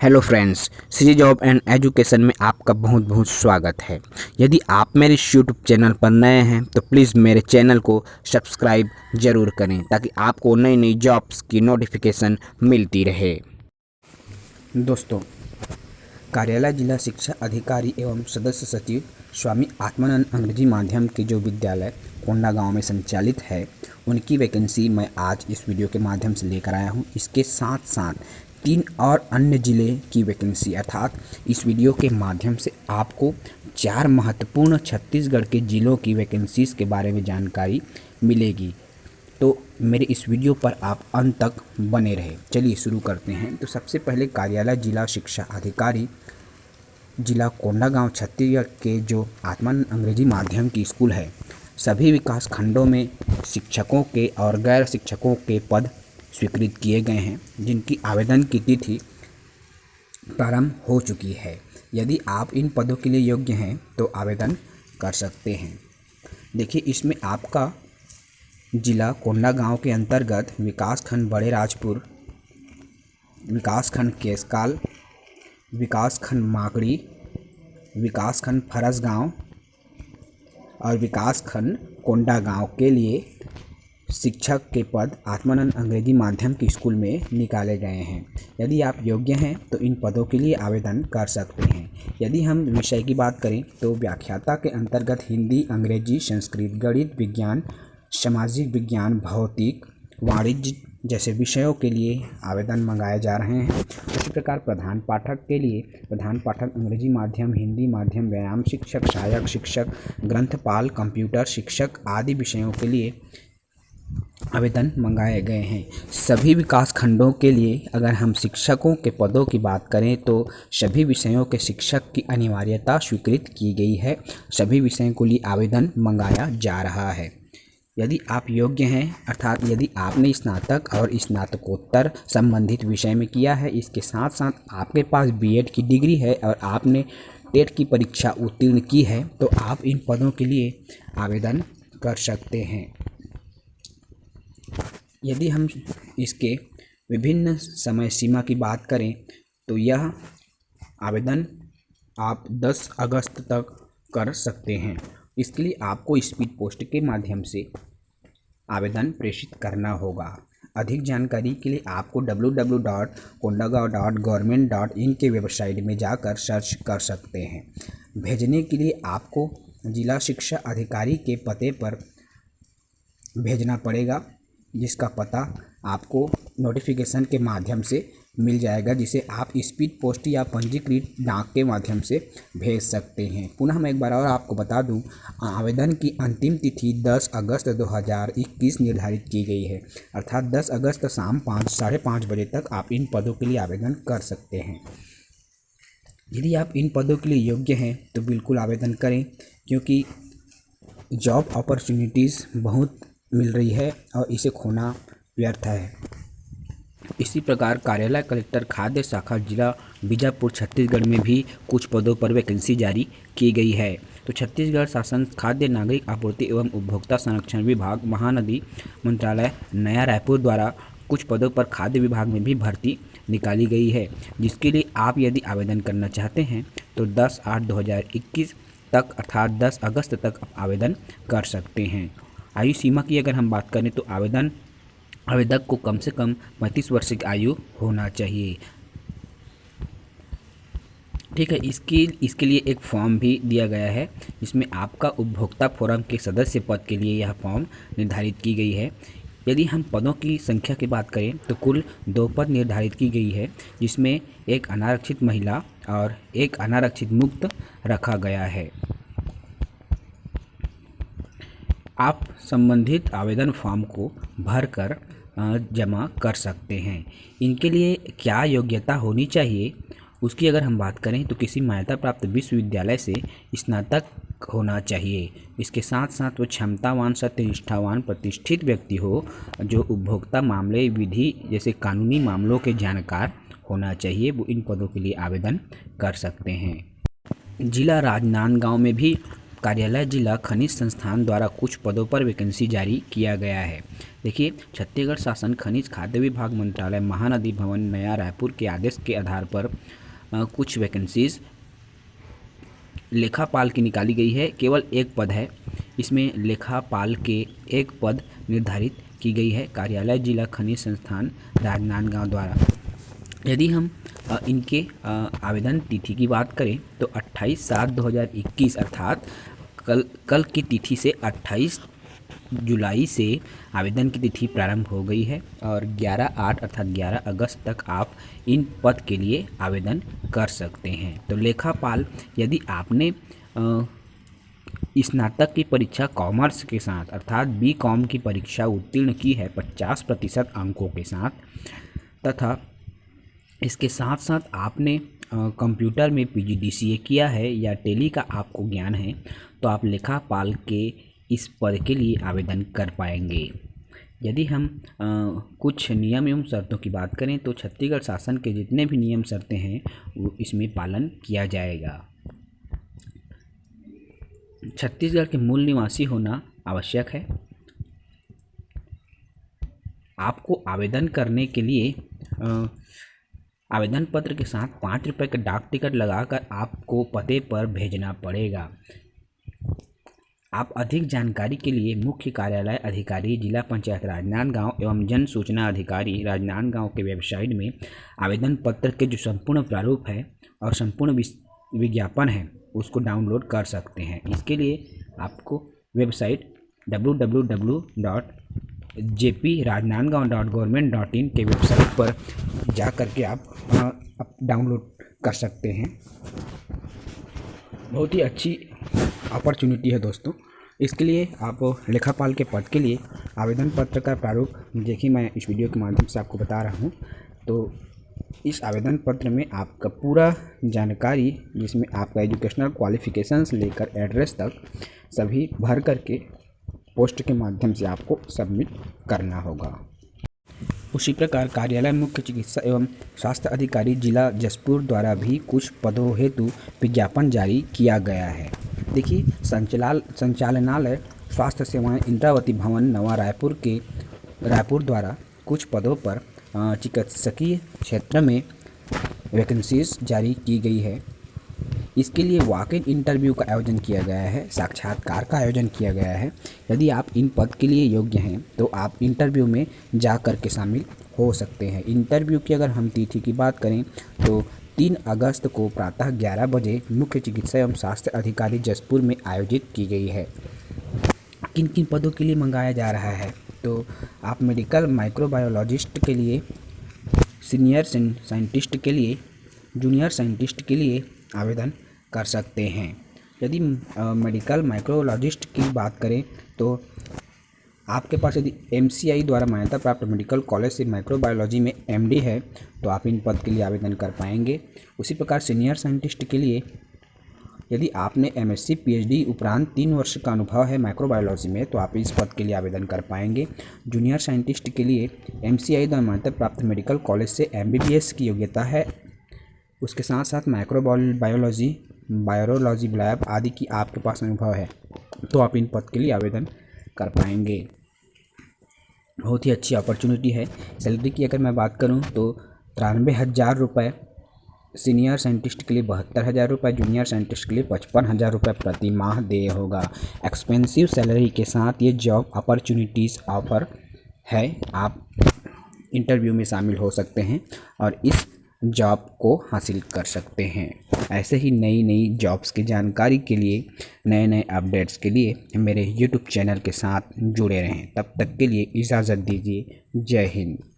Hello friends, C job and education में आपका बहुत बहुत स्वागत है। यदि आप मेरे यूट्यूब चैनल पर नए हैं तो प्लीज़ मेरे चैनल को सब्सक्राइब ज़रूर करें ताकि आपको नई नई जॉब्स की नोटिफिकेशन मिलती रहे। दोस्तों, कार्यालय जिला शिक्षा अधिकारी एवं सदस्य सचिव स्वामी आत्मानंद अंग्रेजी माध्यम के जो विद्यालय कोंडा गांव में संचालित है, उनकी वैकेंसी मैं आज इस वीडियो के माध्यम से लेकर आया हूं। इसके साथ साथ 3 और अन्य ज़िले की वैकेंसी, अर्थात इस वीडियो के माध्यम से आपको 4 महत्वपूर्ण छत्तीसगढ़ के ज़िलों की वैकेंसीज़ के बारे में जानकारी मिलेगी। तो मेरे इस वीडियो पर आप अंत तक बने रहे। चलिए शुरू करते हैं। तो सबसे पहले कार्यालय जिला शिक्षा अधिकारी जिला कोंडागांव छत्तीसगढ़ के जो आत्मानंद अंग्रेजी माध्यम की स्कूल है, सभी विकास खंडों में शिक्षकों के और गैर शिक्षकों के पद स्वीकृत किए गए हैं, जिनकी आवेदन की तिथि प्रारंभ हो चुकी है। यदि आप इन पदों के लिए योग्य हैं तो आवेदन कर सकते हैं। देखिए, इसमें आपका जिला कोंडागांव के अंतर्गत विकासखंड बड़े राजपुर, विकासखंड केसकाल, विकासखंड माकड़ी, विकासखंड फरसगांव और विकासखंड कोंडागांव के लिए शिक्षक के पद आत्मानंद अंग्रेजी माध्यम की स्कूल में निकाले गए हैं। यदि आप योग्य हैं तो इन पदों के लिए आवेदन कर सकते हैं। यदि हम विषय की बात करें तो व्याख्याता के अंतर्गत हिंदी, अंग्रेजी, संस्कृत, गणित, विज्ञान, सामाजिक विज्ञान, भौतिक, वाणिज्य जैसे विषयों के लिए आवेदन मंगाए जा रहे हैं। इसी प्रकार प्रधान पाठक के लिए प्रधान पाठक अंग्रेजी माध्यम, हिंदी माध्यम, व्यायाम शिक्षक, सहायक शिक्षक, ग्रंथपाल, कंप्यूटर शिक्षक आदि विषयों के लिए आवेदन मंगाए गए हैं। सभी विकास खंडों के लिए अगर हम शिक्षकों के पदों की बात करें तो सभी विषयों के शिक्षक की अनिवार्यता स्वीकृत की गई है। सभी विषयों के लिए आवेदन मंगाया जा रहा है। यदि आप योग्य हैं, अर्थात यदि आपने स्नातक और स्नातकोत्तर संबंधित विषय में किया है, इसके साथ साथ आपके पास बीएड की डिग्री है और आपने टेट की परीक्षा उत्तीर्ण की है, तो आप इन पदों के लिए आवेदन कर सकते हैं। यदि हम इसके विभिन्न समय सीमा की बात करें तो यह आवेदन आप 10 अगस्त तक कर सकते हैं। इसके लिए आपको स्पीड पोस्ट के माध्यम से आवेदन प्रेषित करना होगा। अधिक जानकारी के लिए आपको www.kondagaon.government.in के वेबसाइट में जाकर सर्च कर सकते हैं। भेजने के लिए आपको जिला शिक्षा अधिकारी के पते पर भेजना पड़ेगा, जिसका पता आपको नोटिफिकेशन के माध्यम से मिल जाएगा, जिसे आप स्पीड पोस्ट या पंजीकृत डाक के माध्यम से भेज सकते हैं। पुनः मैं एक बार और आपको बता दूं, आवेदन की अंतिम तिथि 10 अगस्त 2021 निर्धारित की गई है, अर्थात 10 अगस्त शाम 5 साढ़े 5 बजे तक आप इन पदों के लिए आवेदन कर सकते हैं। यदि आप इन पदों के लिए योग्य हैं तो बिल्कुल आवेदन करें, क्योंकि जॉब अपॉर्चुनिटीज़ बहुत मिल रही है और इसे खोना व्यर्थ है। इसी प्रकार कार्यालय कलेक्टर खाद्य शाखा जिला बीजापुर छत्तीसगढ़ में भी कुछ पदों पर वैकेंसी जारी की गई है। तो छत्तीसगढ़ शासन खाद्य नागरिक आपूर्ति एवं उपभोक्ता संरक्षण विभाग, महानदी मंत्रालय, नया रायपुर द्वारा कुछ पदों पर खाद्य विभाग में भी भर्ती निकाली गई है, जिसके लिए आप यदि आवेदन करना चाहते हैं तो 10/8/2021 तक, अर्थात 10 अगस्त तक आप आवेदन कर सकते हैं। आयु सीमा की अगर हम बात करें तो आवेदक को कम से कम 35 वर्ष की आयु होना चाहिए। ठीक है, इसके लिए एक फॉर्म भी दिया गया है, जिसमें आपका उपभोक्ता फोरम के सदस्य पद के लिए यह फॉर्म निर्धारित की गई है। यदि हम पदों की संख्या की बात करें तो कुल 2 पद निर्धारित की गई है, जिसमें एक अनारक्षित महिला और एक अनारक्षित मुक्त रखा गया है। आप संबंधित आवेदन फॉर्म को भरकर जमा कर सकते हैं। इनके लिए क्या योग्यता होनी चाहिए, उसकी अगर हम बात करें तो किसी मान्यता प्राप्त विश्वविद्यालय से स्नातक होना चाहिए। इसके साथ साथ वो क्षमतावान, सत्यनिष्ठावान, प्रतिष्ठित व्यक्ति हो, जो उपभोक्ता मामले, विधि जैसे कानूनी मामलों के जानकार होना चाहिए। वो इन पदों के लिए आवेदन कर सकते हैं। जिला राजनांदगांव में भी कार्यालय जिला खनिज संस्थान द्वारा कुछ पदों पर वैकेंसी जारी किया गया है। देखिए, छत्तीसगढ़ शासन खनिज खाद्य विभाग मंत्रालय महानदी भवन नया रायपुर के आदेश के आधार पर कुछ वैकेंसीज लेखापाल की निकाली गई है। केवल एक पद है, इसमें लेखापाल के एक पद निर्धारित की गई है कार्यालय जिला खनिज संस्थान राजनांदगांव द्वारा। यदि हम इनके आवेदन तिथि की बात करें तो 28/7/2021 अर्थात कल की तिथि से 28 जुलाई से आवेदन की तिथि प्रारंभ हो गई है और 11/8 अर्थात 11 अगस्त तक आप इन पद के लिए आवेदन कर सकते हैं। तो लेखापाल, यदि आपने स्नातक की परीक्षा कॉमर्स के साथ अर्थात BCom की परीक्षा उत्तीर्ण की है 50% अंकों के साथ, तथा इसके साथ साथ आपने कंप्यूटर में PGDCA किया है या टेली का आपको ज्ञान है, तो आप लेखापाल के इस पद के लिए आवेदन कर पाएंगे। यदि हम कुछ नियम एवं शर्तों की बात करें तो छत्तीसगढ़ शासन के जितने भी नियम शर्तें हैं वो इसमें पालन किया जाएगा। छत्तीसगढ़ के मूल निवासी होना आवश्यक है। आपको आवेदन करने के लिए आवेदन पत्र के साथ 5 रुपये का डाक टिकट लगाकर आपको पते पर भेजना पड़ेगा। आप अधिक जानकारी के लिए मुख्य कार्यालय अधिकारी जिला पंचायत राजनांदगांव एवं जन सूचना अधिकारी राजनांदगांव के वेबसाइट में आवेदन पत्र के जो संपूर्ण प्रारूप है और संपूर्ण विज्ञापन है उसको डाउनलोड कर सकते हैं। इसके लिए आपको वेबसाइट www.jpRajnandgaon.government.in के वेबसाइट पर जा कर के आप डाउनलोड कर सकते हैं। बहुत ही अच्छी अपॉर्चुनिटी है दोस्तों। इसके लिए आप लेखापाल के पद के लिए आवेदन पत्र का प्रारूप देखिए, मैं इस वीडियो के माध्यम से आपको बता रहा हूँ। तो इस आवेदन पत्र में आपका पूरा जानकारी, जिसमें आपका एजुकेशनल क्वालिफ़िकेशंस लेकर एड्रेस तक सभी भर करके पोस्ट के माध्यम से आपको सबमिट करना होगा। उसी प्रकार कार्यालय मुख्य चिकित्सा एवं स्वास्थ्य अधिकारी जिला जशपुर द्वारा भी कुछ पदों हेतु विज्ञापन जारी किया गया है। देखिए, संचालनालय स्वास्थ्य सेवाएं इंद्रावती भवन नवा रायपुर द्वारा कुछ पदों पर चिकित्सकीय क्षेत्र में वैकेंसीज जारी की गई है। इसके लिए वॉक इन इंटरव्यू का आयोजन किया गया है, साक्षात्कार का आयोजन किया गया है। यदि आप इन पद के लिए योग्य हैं तो आप इंटरव्यू में जा कर के शामिल हो सकते हैं। इंटरव्यू की अगर हम तिथि की बात करें तो 3 अगस्त को प्रातः 11 बजे मुख्य चिकित्सा एवं स्वास्थ्य अधिकारी जशपुर में आयोजित की गई है। किन किन पदों के लिए मंगाया जा रहा है, तो आप मेडिकल माइक्रोबायोलॉजिस्ट के लिए, सीनियर साइंटिस्ट के लिए, जूनियर साइंटिस्ट के लिए आवेदन कर सकते हैं। यदि मेडिकल माइक्रोबायोलॉजिस्ट की बात करें तो आपके पास यदि MCI द्वारा मान्यता प्राप्त मेडिकल कॉलेज से माइक्रोबायोलॉजी में MD है तो आप इन पद के लिए आवेदन कर पाएंगे। उसी प्रकार सीनियर साइंटिस्ट के लिए यदि आपने MSc PhD उपरांत 3 वर्ष का अनुभव है माइक्रोबायोलॉजी में तो आप इस पद के लिए आवेदन कर पाएंगे। जूनियर साइंटिस्ट के लिए MCI द्वारा मान्यता प्राप्त मेडिकल कॉलेज से MBBS की योग्यता है, उसके साथ साथ माइक्रोबायोलॉजी, वायरोलॉजी लैब आदि की आपके पास अनुभव है तो आप इन पद के लिए आवेदन कर पाएंगे। बहुत ही अच्छी अपॉर्चुनिटी है। सैलरी की अगर मैं बात करूं तो 93,000 रुपये, सीनियर साइंटिस्ट के लिए 72,000 रुपये, जूनियर साइंटिस्ट के लिए 55,000 रुपये प्रति माह देय होगा। एक्सपेंसिव सैलरी के साथ ये जॉब अपॉर्चुनिटीज़ ऑफर है। आप इंटरव्यू में शामिल हो सकते हैं और इस जॉब को हासिल कर सकते हैं। ऐसे ही नई नई जॉब्स की जानकारी के लिए, नए नए अपडेट्स के लिए मेरे YouTube चैनल के साथ जुड़े रहें। तब तक के लिए इजाज़त दीजिए। जय हिंद।